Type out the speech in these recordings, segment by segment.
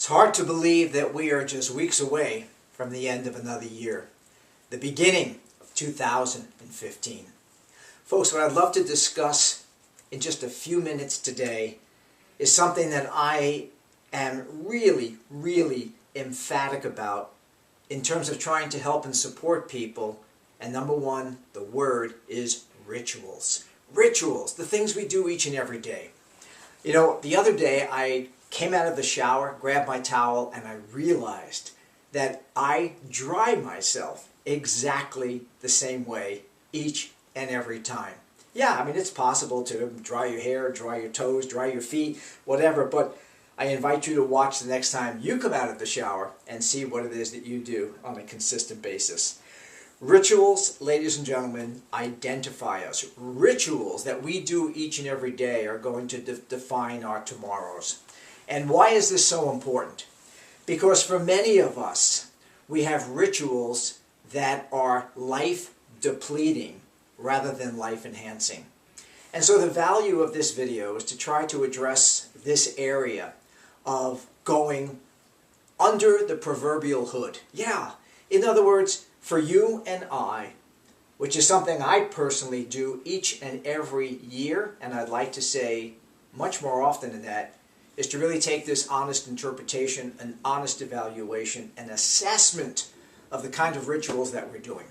It's hard to believe that we are just weeks away from the end of another year, the beginning of 2015. Folks, what I'd love to discuss in just a few minutes today is something that I am really emphatic about in terms of trying to help and support people. And number one, the word is rituals. Rituals, the things we do each and every day. You know, the other day I came out of the shower, grabbed my towel, and I realized that I dry myself exactly the same way each and every time. Yeah, I mean, it's possible to dry your hair, dry your toes, dry your feet, whatever, but I invite you to watch the next time you come out of the shower and see what it is that you do on a consistent basis. Rituals, ladies and gentlemen, identify us. Rituals that we do each and every day are going to define our tomorrows. And why is this so important? Because for many of us, we have rituals that are life-depleting rather than life-enhancing. And so the value of this video is to try to address this area of going under the proverbial hood. Yeah, in other words, for you and I, which is something I personally do each and every year, and I'd like to say much more often than that, is to really take this honest interpretation, an honest evaluation, an assessment of the kind of rituals that we're doing.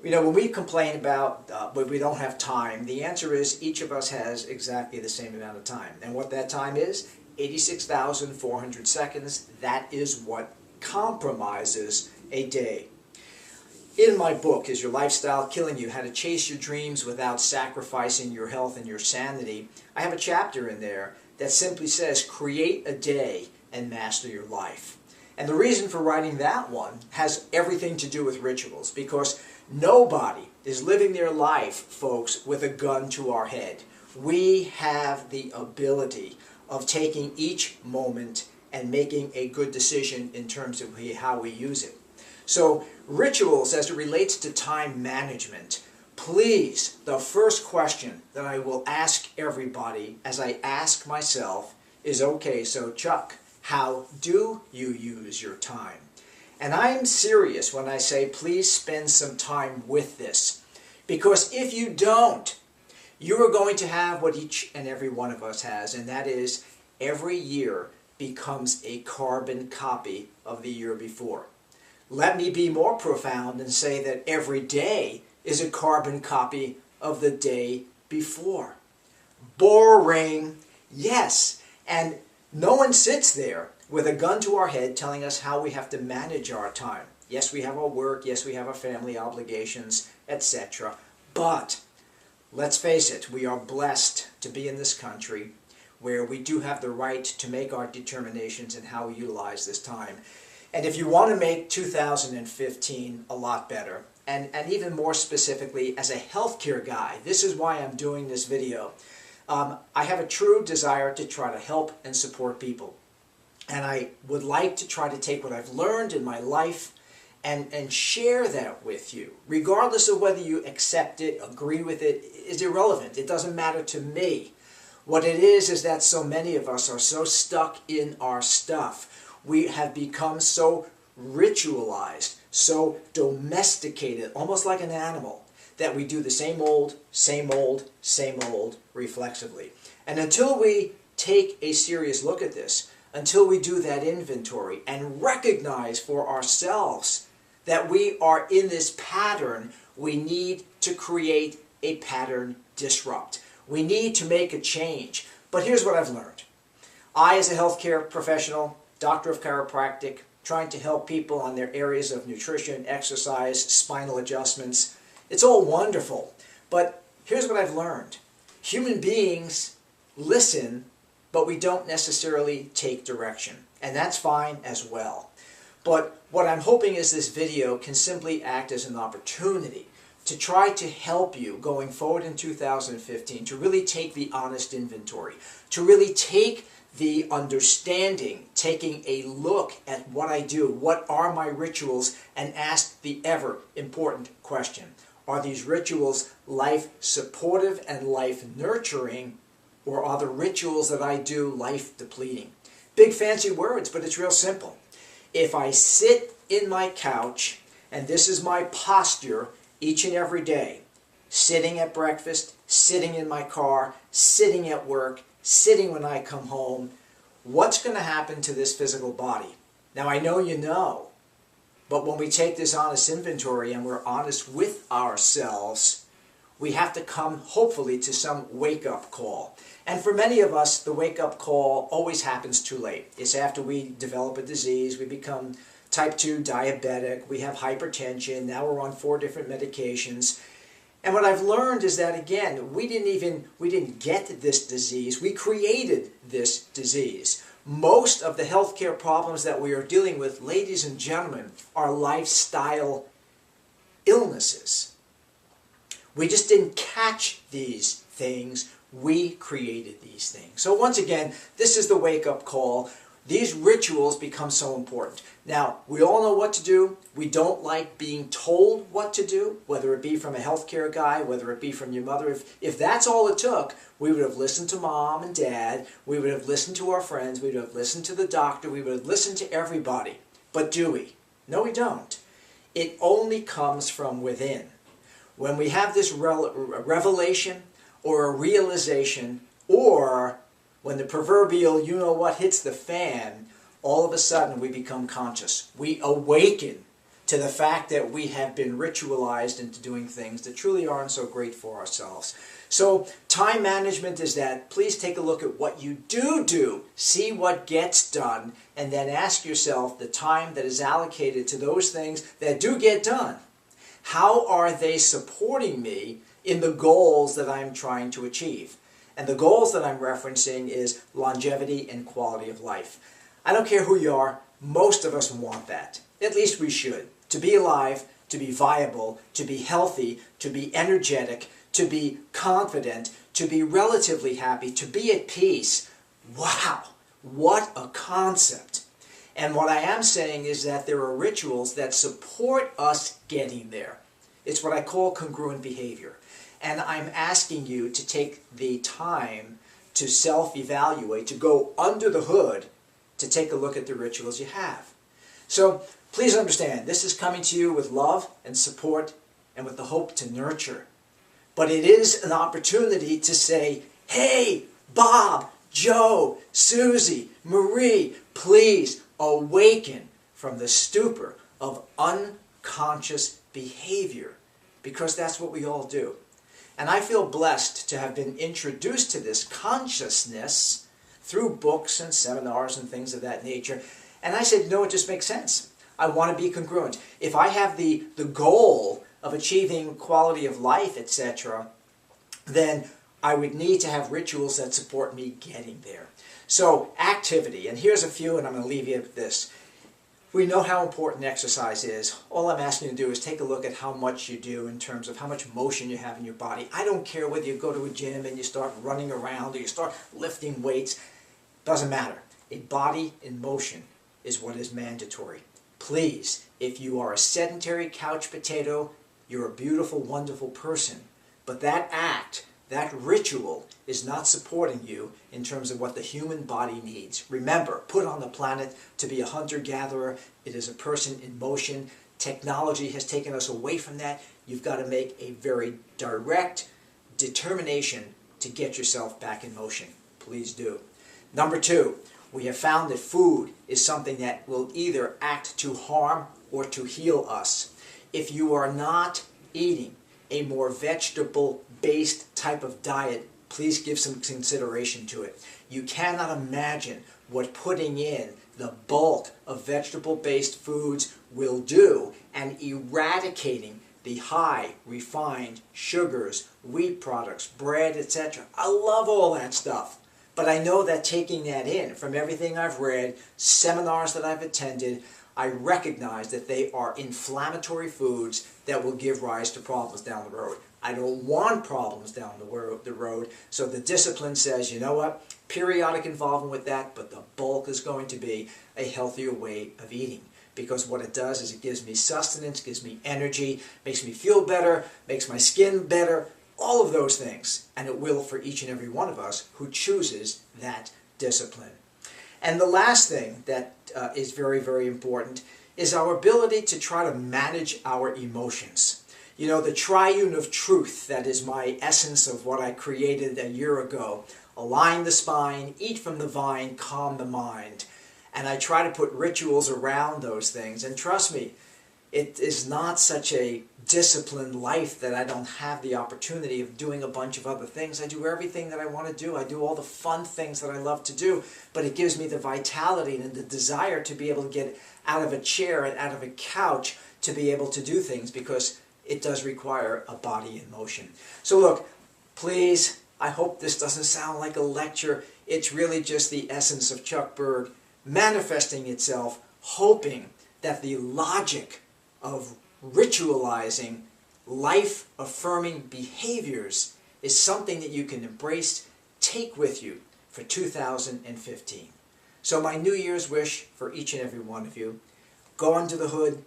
You know, when we complain about when we don't have time, the answer is each of us has exactly the same amount of time. And what that time is, 86,400 seconds. That is what compromises a day. In my book, Is Your Lifestyle Killing You? How to Chase Your Dreams Without Sacrificing Your Health and Your Sanity, I have a chapter in there that simply says, create a day and master your life. And the reason for writing that one has everything to do with rituals, because nobody is living their life, folks, with a gun to our head. We have the ability of taking each moment and making a good decision in terms of how we use it. So rituals as it relates to time management, please, the first question that I will ask everybody as I ask myself is, okay, so Chuck, how do you use your time? And I'm serious when I say please spend some time with this, because if you don't, you are going to have what each and every one of us has, and that is every year becomes a carbon copy of the year before. Let me be more profound and say that every day is a carbon copy of the day before. Boring, yes. And no one sits there with a gun to our head telling us how we have to manage our time. Yes, we have our work, yes, we have our family obligations, etc. But let's face it, we are blessed to be in this country where we do have the right to make our determinations in how we utilize this time. And if you want to make 2015 a lot better, and even more specifically as a healthcare guy, this is why I'm doing this video. I have a true desire to try to help and support people. And I would like to try to take what I've learned in my life and share that with you. Regardless of whether you accept it, agree with it, is irrelevant. It doesn't matter to me. What it is that so many of us are so stuck in our stuff. We have become so ritualized, so domesticated, almost like an animal, that we do the same old reflexively. And until we take a serious look at this, until we do that inventory and recognize for ourselves that we are in this pattern, we need to create a pattern disrupt. We need to make a change. But here's what I've learned. I, as a healthcare professional, doctor of chiropractic, trying to help people on their areas of nutrition, exercise, spinal adjustments. It's all wonderful. But here's what I've learned. Human beings listen, but we don't necessarily take direction. And that's fine as well. But what I'm hoping is this video can simply act as an opportunity to try to help you going forward in 2015 to really take the honest inventory, to really take the understanding, taking a look at what I do, what are my rituals, and ask the ever important question. Are these rituals life supportive and life nurturing, or are the rituals that I do life depleting? Big fancy words, but it's real simple. If I sit in my couch, and this is my posture each and every day, sitting at breakfast, sitting in my car, sitting at work, sitting when I come home, what's going to happen to this physical body? Now I know you know, but when we take this honest inventory and we're honest with ourselves, we have to come hopefully to some wake-up call. And for many of us, the wake-up call always happens too late. It's after we develop a disease, we become type 2 diabetic, we have hypertension, now we're on 4 different medications. And what I've learned is that, again, we didn't get this disease, we created this disease. Most of the healthcare problems that we are dealing with, ladies and gentlemen, are lifestyle illnesses. We just didn't catch these things, we created these things. So once again, this is the wake-up call. These rituals become so important. Now, we all know what to do. We don't like being told what to do, whether it be from a healthcare guy, whether it be from your mother. If that's all it took, we would have listened to mom and dad, we would have listened to our friends, we would have listened to the doctor, we would have listened to everybody. But do we? No, we don't. It only comes from within. When we have this revelation or a realization, or when the proverbial you-know-what hits the fan, all of a sudden we become conscious. We awaken to the fact that we have been ritualized into doing things that truly aren't so great for ourselves. So time management is that. Please take a look at what you do, see what gets done, and then ask yourself the time that is allocated to those things that do get done. How are they supporting me in the goals that I'm trying to achieve? And the goals that I'm referencing is longevity and quality of life. I don't care who you are, most of us want that. At least we should. To be alive, to be viable, to be healthy, to be energetic, to be confident, to be relatively happy, to be at peace. Wow, what a concept. And what I am saying is that there are rituals that support us getting there. It's what I call congruent behavior. And I'm asking you to take the time to self-evaluate, to go under the hood, to take a look at the rituals you have. So please understand, this is coming to you with love and support and with the hope to nurture. But it is an opportunity to say, hey, Bob, Joe, Susie, Marie, please awaken from the stupor of unconscious behavior, because that's what we all do. And I feel blessed to have been introduced to this consciousness through books and seminars and things of that nature. And I said, no, it just makes sense. I want to be congruent. If I have the goal of achieving quality of life, etc., then I would need to have rituals that support me getting there. So activity, and here's a few, and I'm going to leave you with this. We know how important exercise is. All I'm asking you to do is take a look at how much you do in terms of how much motion you have in your body. I don't care whether you go to a gym and you start running around or you start lifting weights. Doesn't matter. A body in motion is what is mandatory. Please, if you are a sedentary couch potato, you're a beautiful, wonderful person. But that act, that ritual, is not supporting you in terms of what the human body needs. Remember, put on the planet to be a hunter-gatherer. It is a person in motion. Technology has taken us away from that. You've got to make a very direct determination to get yourself back in motion. Please do. Number 2, we have found that food is something that will either act to harm or to heal us. If you are not eating a more vegetable-based type of diet, please give some consideration to it. You cannot imagine what putting in the bulk of vegetable-based foods will do, and eradicating the high refined sugars, wheat products, bread, etc. I love all that stuff. But I know that taking that in, from everything I've read, seminars that I've attended, I recognize that they are inflammatory foods that will give rise to problems down the road. I don't want problems down the road, so the discipline says, you know what, periodic involvement with that, but the bulk is going to be a healthier way of eating. Because what it does is it gives me sustenance, gives me energy, makes me feel better, makes my skin better, all of those things. And it will for each and every one of us who chooses that discipline. And the last thing that is very, very important is our ability to try to manage our emotions. You know, the triune of truth, that is my essence of what I created a year ago. Align the spine, eat from the vine, calm the mind. And I try to put rituals around those things. And trust me, it is not such a disciplined life that I don't have the opportunity of doing a bunch of other things. I do everything that I want to do. I do all the fun things that I love to do. But it gives me the vitality and the desire to be able to get out of a chair and out of a couch to be able to do things, because it does require a body in motion. So look, please, I hope this doesn't sound like a lecture. It's really just the essence of Chuck Berg manifesting itself, hoping that the logic of ritualizing life-affirming behaviors is something that you can embrace, take with you for 2015. So my New Year's wish for each and every one of you: go under the hood,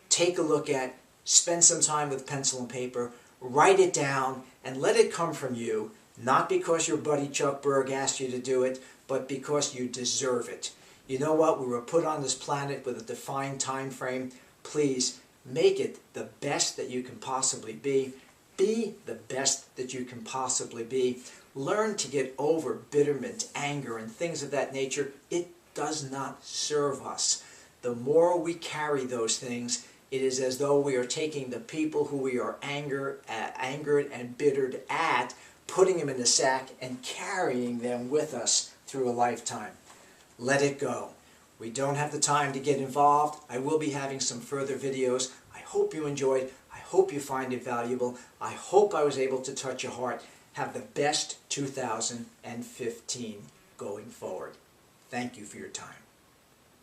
take a look at, spend some time with pencil and paper, write it down, and let it come from you, not because your buddy Chuck Berg asked you to do it, but because you deserve it. You know what? We were put on this planet with a defined time frame. Please, make it the best that you can possibly be. Be the best that you can possibly be. Learn to get over bitterment, anger, and things of that nature. It does not serve us. The more we carry those things, it is as though we are taking the people who we are angered and bittered at, putting them in a sack and carrying them with us through a lifetime. Let it go. We don't have the time to get involved. I will be having some further videos. I hope you enjoyed. I hope you find it valuable. I hope I was able to touch your heart. Have the best 2015 going forward. Thank you for your time.